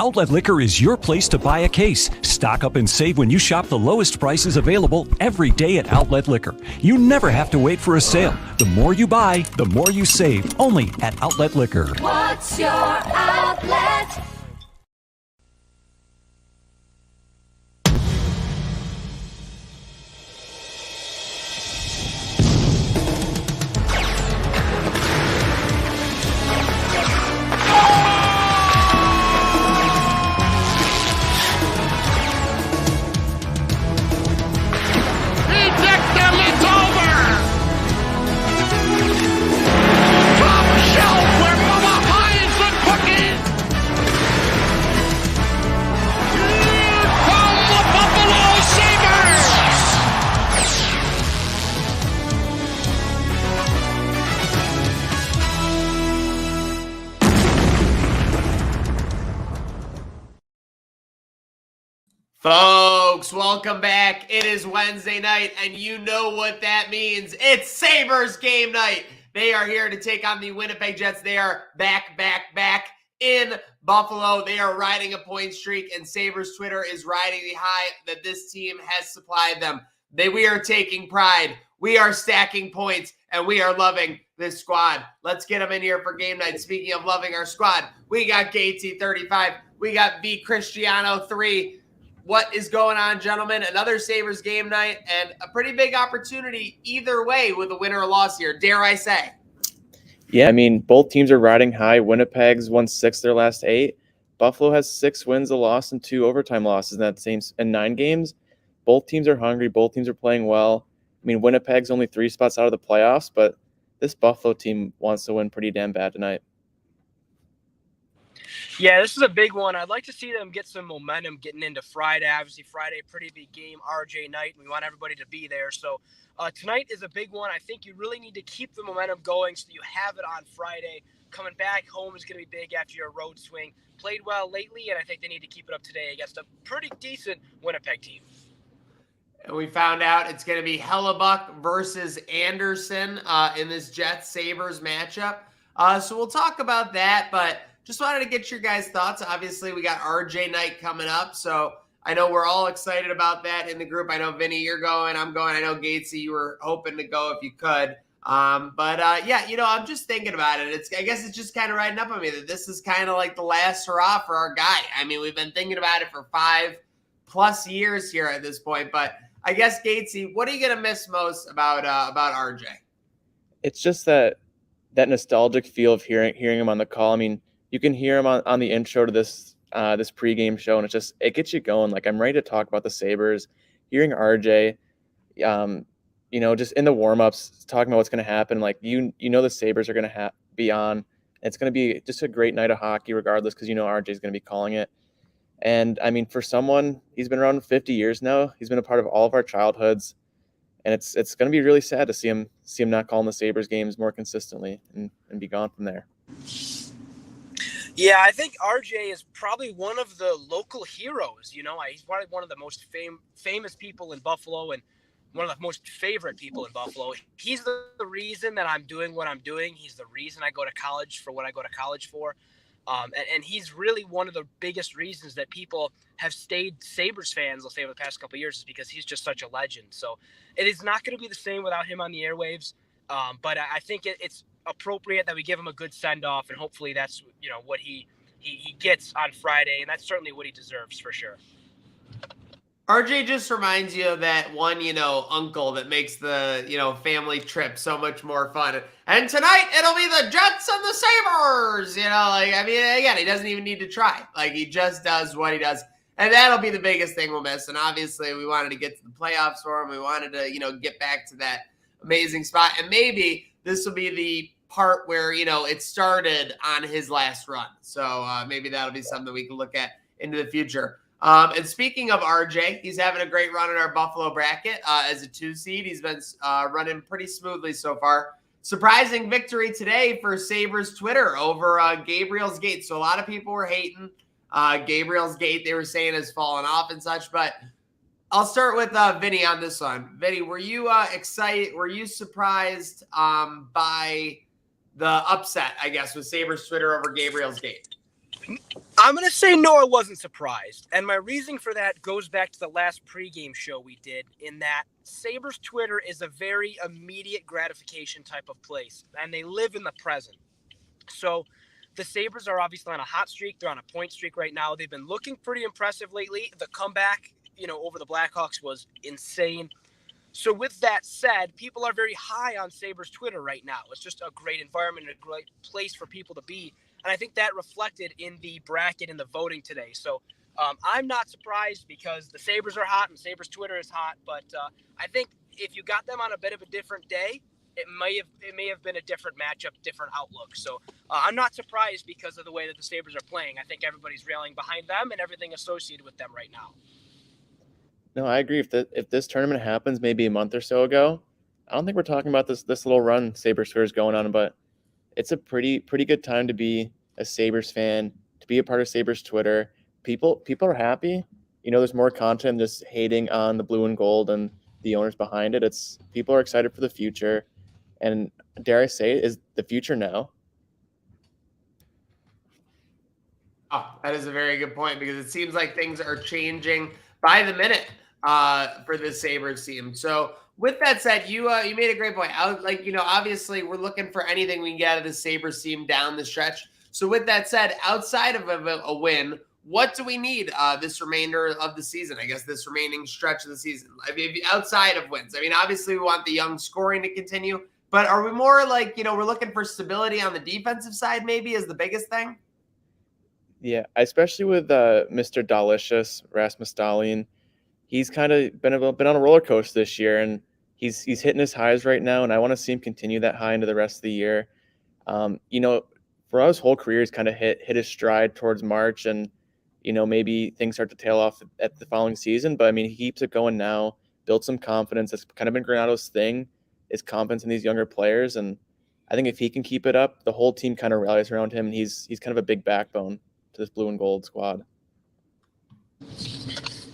Outlet Liquor is your place to buy a case. Stock up and save when you shop the lowest prices available every day at Outlet Liquor. You never have to wait for a sale. The more you buy, the more you save. Only at Outlet Liquor. What's your outlet? Folks, welcome back. It is Wednesday night, and you know what that means. It's Sabres game night. They are here to take on the Winnipeg Jets. They are back in Buffalo. They are riding a point streak, and Sabres Twitter is riding the high that this team has supplied them. We are taking pride. We are stacking points, and we are loving this squad. Let's get them in here for game night. Speaking of loving our squad, we got Gatesy 35. We got V Cristiano 3. What is going on, gentlemen? Another Sabres game night and a pretty big opportunity either way with a win or a loss here, dare I say. Yeah, I mean, both teams are riding high. Winnipeg's won 6 their last 8. Buffalo has 6 wins, a loss, and 2 overtime losses in 9 games. Both teams are hungry. Both teams are playing well. I mean, Winnipeg's only 3 spots out of the playoffs, but this Buffalo team wants to win pretty damn bad tonight. Yeah, this is a big one. I'd like to see them get some momentum getting into Friday. Obviously, Friday, pretty big game, RJ night. We want everybody to be there. So tonight is a big one. I think you really need to keep the momentum going so you have it on Friday. Coming back home is going to be big after your road swing. Played well lately, and I think they need to keep it up today against a pretty decent Winnipeg team. And we found out it's going to be Hellebuck versus Anderson in this Jets-Sabres matchup. So we'll talk about that, but just wanted to get your guys' thoughts. Obviously, we got RJ night coming up, so I know we're all excited about that in the group. I know, Vinny, you're going. I'm going. I know, Gatesy, you were hoping to go if you could. Yeah, I'm just thinking about it. I guess it's just kind of riding up on me that this is kind of like the last hurrah for our guy. I mean, we've been thinking about it for 5+ years here at this point, but I guess, Gatesy, what are you going to miss most about RJ? It's just that nostalgic feel of hearing him on the call. I mean, you can hear him on the intro to this pregame show, and it gets you going. Like, I'm ready to talk about the Sabres. Hearing RJ, just in the warm-ups, talking about what's going to happen. Like, the Sabres are going to be on. It's going to be just a great night of hockey regardless because RJ is going to be calling it. And, I mean, for someone, he's been around 50 years now. He's been a part of all of our childhoods. And it's going to be really sad to see him not calling the Sabres games more consistently and be gone from there. Yeah, I think RJ is probably one of the local heroes. He's probably one of the most famous people in Buffalo and one of the most favorite people in Buffalo. He's the reason that I'm doing what I'm doing. He's the reason I go to college for what I go to college for. And he's really one of the biggest reasons that people have stayed Sabres fans, let's say, over the past couple of years, is because he's just such a legend. So it is not going to be the same without him on the airwaves. But I think it's appropriate that we give him a good send-off, and hopefully that's what he gets on Friday, and that's certainly what he deserves for sure. RJ just reminds you of that one, uncle that makes the, family trip so much more fun. And tonight, it'll be the Jets and the Sabres, again, he doesn't even need to try. Like, he just does what he does. And that'll be the biggest thing we'll miss. And obviously, we wanted to get to the playoffs for him. We wanted to, get back to that amazing spot. And maybe this will be the part where, it started on his last run. So maybe that'll be something we can look at into the future. And speaking of RJ, he's having a great run in our Buffalo bracket as a 2 seed. He's been running pretty smoothly so far. Surprising victory today for Sabres Twitter over Gabriel's Gate. So a lot of people were hating Gabriel's Gate. They were saying has fallen off and such. But I'll start with Vinny on this one. Vinny, were you excited? Were you surprised by the upset, I guess, with Sabres Twitter over Gabriel's Gate? I'm going to say no, I wasn't surprised. And my reason for that goes back to the last pregame show we did, in that Sabres Twitter is a very immediate gratification type of place, and they live in the present. So the Sabres are obviously on a hot streak. They're on a point streak right now. They've been looking pretty impressive lately. The comeback, over the Blackhawks was insane. So with that said, people are very high on Sabres Twitter right now. It's just a great environment and a great place for people to be. And I think that reflected in the bracket and the voting today. So I'm not surprised, because the Sabres are hot and Sabres Twitter is hot. But I think if you got them on a bit of a different day, it may have been a different matchup, different outlook. So I'm not surprised because of the way that the Sabres are playing. I think everybody's rallying behind them and everything associated with them right now. No, I agree. If this tournament happens maybe a month or so ago, I don't think we're talking about this little run Sabres Twitter is going on, but it's a pretty good time to be a Sabres fan, to be a part of Sabres Twitter. People are happy. There's more content than just hating on the blue and gold and the owners behind it. It's people are excited for the future, and dare I say it, is the future now. Oh, that is a very good point, because it seems like things are changing by the minute for the Sabres team. So with that said, you made a great point. Obviously we're looking for anything we can get out of the Sabres team down the stretch. So with that said, outside of a win, what do we need this remainder of the season? I guess this remaining stretch of the season. I mean, outside of wins. I mean, obviously we want the young scoring to continue, but are we more like, we're looking for stability on the defensive side maybe is the biggest thing? Yeah, especially with Mr. Delicious, Rasmus Dahlin. He's kind of been on a roller coaster this year, and he's hitting his highs right now, and I want to see him continue that high into the rest of the year. For his whole career, he's kind of hit his stride towards March, and maybe things start to tail off at the following season. But I mean, he keeps it going now, built some confidence. That's kind of been Granato's thing, is confidence in these younger players, and I think if he can keep it up, the whole team kind of rallies around him, and he's kind of a big backbone to this blue and gold squad.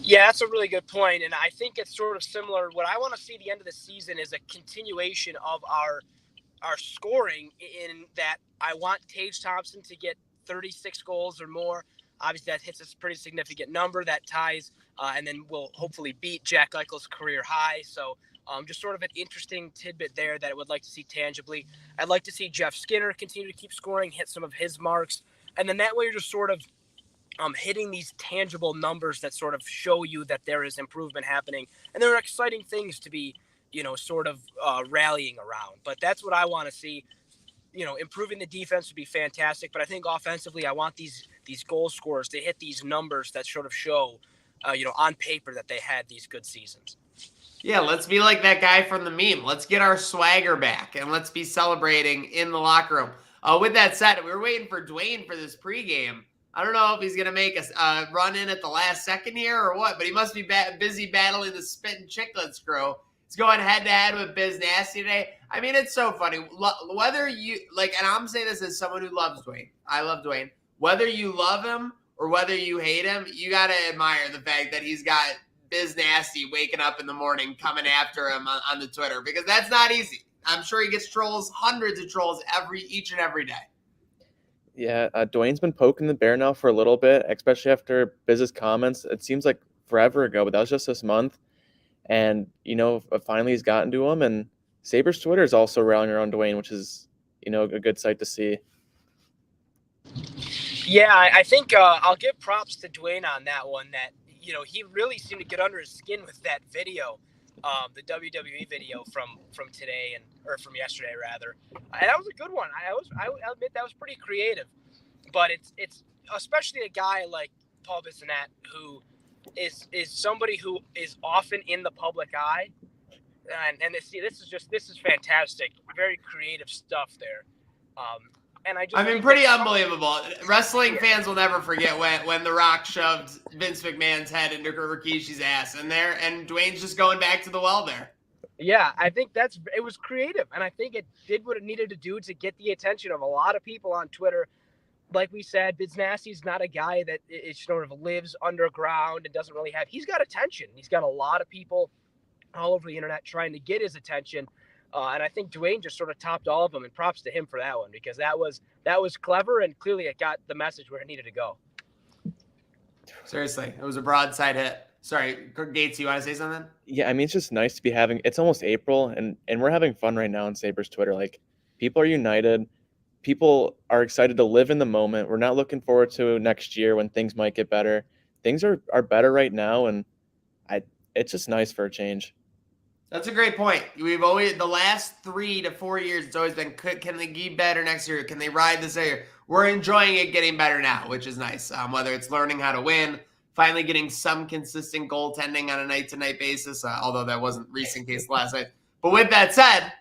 Yeah, that's a really good point, and I think it's sort of similar. What I want to see at the end of the season is a continuation of our scoring, in that I want Tage Thompson to get 36 goals or more. Obviously, that hits a pretty significant number. That ties, and then will hopefully beat Jack Eichel's career high. So just sort of an interesting tidbit there that I would like to see tangibly. I'd like to see Jeff Skinner continue to keep scoring, hit some of his marks, and then that way you're just sort of hitting these tangible numbers that sort of show you that there is improvement happening. And there are exciting things to be, sort of rallying around. But that's what I want to see. Improving the defense would be fantastic. But I think offensively, I want these goal scorers to hit these numbers that sort of show, on paper that they had these good seasons. Yeah, let's be like that guy from the meme. Let's get our swagger back, and let's be celebrating in the locker room. With that said, we were waiting for Dwayne for this pregame. I don't know if he's going to make a run in at the last second here or what, but he must be busy battling the Spit and Chicklets crew. He's going head-to-head with Biz Nasty today. I mean, it's so funny. Whether you, and I'm saying this as someone who loves Dwayne. I love Dwayne. Whether you love him or whether you hate him, you got to admire the fact that he's got Biz Nasty waking up in the morning coming after him on the Twitter, because that's not easy. I'm sure he gets trolls, hundreds of trolls each and every day. Yeah, Dwayne's been poking the bear now for a little bit, especially after Biz's comments. It seems like forever ago, but that was just this month. And, finally he's gotten to him. And Sabres Twitter is also rallying around Dwayne, which is, a good sight to see. Yeah, I think I'll give props to Dwayne on that one, that, he really seemed to get under his skin with that video, the WWE video from today, or from yesterday rather. And that was a good one. I admit that was pretty creative, but it's especially a guy like Paul Bissonnette, who is somebody who is often in the public eye, and this is fantastic, very creative stuff there. And pretty unbelievable. Wrestling fans will never forget when The Rock shoved Vince McMahon's head into Rikishi's ass, and Dwayne's just going back to the well there. Yeah, I think it was creative, and I think it did what it needed to do to get the attention of a lot of people on Twitter. Like we said, Biz Nasty's not a guy that is sort of lives underground and doesn't really he's got attention. He's got a lot of people all over the internet trying to get his attention. And I think Dwayne just sort of topped all of them, and props to him for that one, because that was clever, and clearly it got the message where it needed to go. Seriously, it was a broadside hit. Sorry, Gates, you want to say something? Yeah, I mean, it's just nice to be having. It's almost April, and we're having fun right now on Sabres Twitter. Like, people are united. People are excited to live in the moment. We're not looking forward to next year when things might get better. Things are better right now, and it's just nice for a change. That's a great point. We've always, the last 3 to 4 years, it's always been, can they get better next year? Can they ride this year? We're enjoying it getting better now, which is nice. Whether it's learning how to win, finally getting some consistent goaltending on a night-to-night basis, although that wasn't recent case last night. But with that said,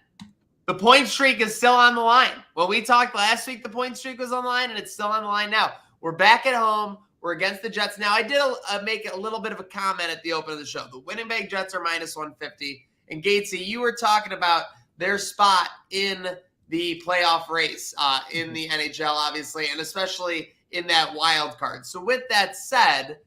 the point streak is still on the line. When we talked last week, the point streak was on the line, and it's still on the line now. We're back at home. We're against the Jets. Now, I did make a little bit of a comment at the open of the show. The Winnipeg Jets are minus 150. And Gatesy, you were talking about their spot in the playoff race in the NHL, obviously, and especially in that wild card. So with that said,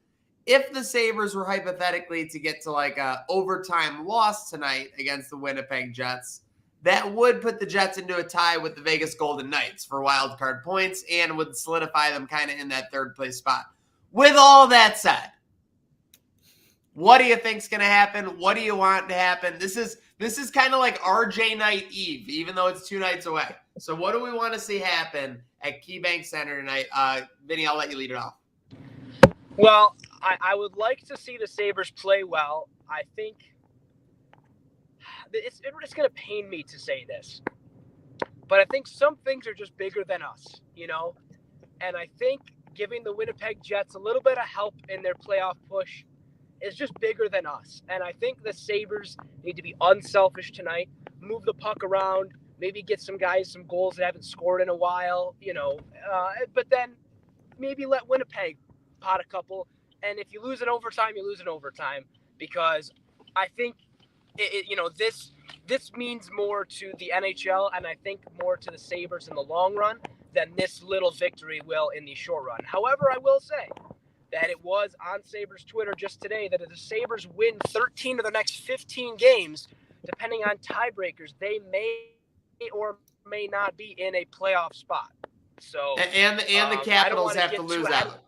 if the Sabres were hypothetically to get to like a overtime loss tonight against the Winnipeg Jets, that would put the Jets into a tie with the Vegas Golden Knights for wild card points and would solidify them kind of in that third place spot. With all that said, what do you think's going to happen? What do you want to happen? This is kind of like RJ Night Eve, even though it's 2 nights away. So what do we want to see happen at KeyBank Center tonight? Vinny, I'll let you lead it off. Well, I would like to see the Sabres play well. I think it's going to pain me to say this, but I think some things are just bigger than us, you know? And I think giving the Winnipeg Jets a little bit of help in their playoff push is just bigger than us. And I think the Sabres need to be unselfish tonight, move the puck around, maybe get some guys some goals that haven't scored in a while, you know, but then maybe let Winnipeg pot a couple. And if you lose in overtime, you lose in overtime, because I think this means more to the NHL, and I think more to the Sabres in the long run than this little victory will in the short run. However, I will say that it was on Sabres Twitter just today that if the Sabres win 13 of the next 15 games, depending on tiebreakers, they may or may not be in a playoff spot. So and the Capitals have to lose out.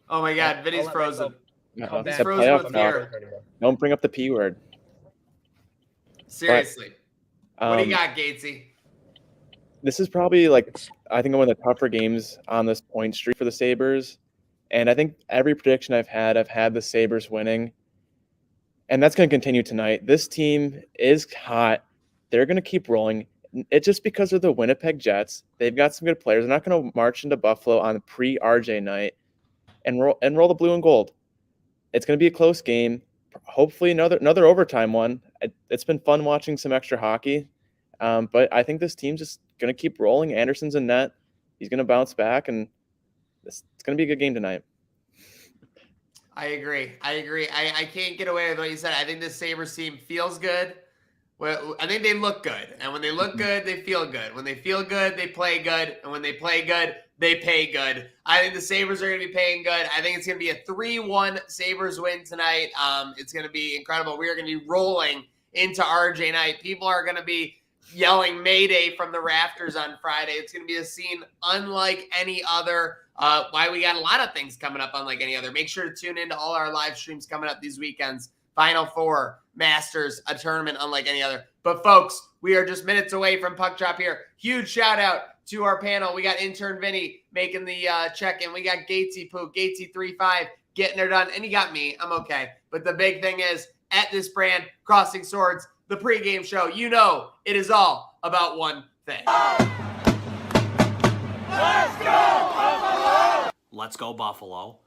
Oh my God, Vinny's frozen. He's frozen with fear. Don't bring up the P word. Seriously. What do you got, Gatesy? This is probably I think one of the tougher games on this point streak for the Sabres. And I think every prediction I've had the Sabres winning. And that's going to continue tonight. This team is hot. They're going to keep rolling. It's just because of the Winnipeg Jets. They've got some good players. They're not going to march into Buffalo on pre-RJ night and roll the blue and gold. It's going to be a close game. Hopefully another overtime one. It's been fun watching some extra hockey. But I think this team's just going to keep rolling. Anderson's in net. He's going to bounce back, and it's going to be a good game tonight. I agree. I can't get away with what you said. I think this Sabres team feels good. Well, I think they look good. And when they look good, they feel good. When they feel good, they play good. And when they play good, they pay good. I think the Sabres are going to be paying good. I think it's going to be a 3-1 Sabres win tonight. It's going to be incredible. We are going to be rolling into RJ night. People are going to be yelling Mayday from the rafters on Friday. It's going to be a scene unlike any other. Why we got a lot of things coming up unlike any other. Make sure to tune into all our live streams coming up these weekends. Final Four, Masters, a tournament unlike any other. But folks, we are just minutes away from puck drop here. Huge shout out to our panel. We got intern Vinny making the check-in. We got Gatesy Pook, Gatesy35 getting her done. And you got me. I'm okay. But the big thing is, at this brand, Crossing Swords, the pregame show, you know it is all about one thing. Let's go, Buffalo! Let's go, Buffalo.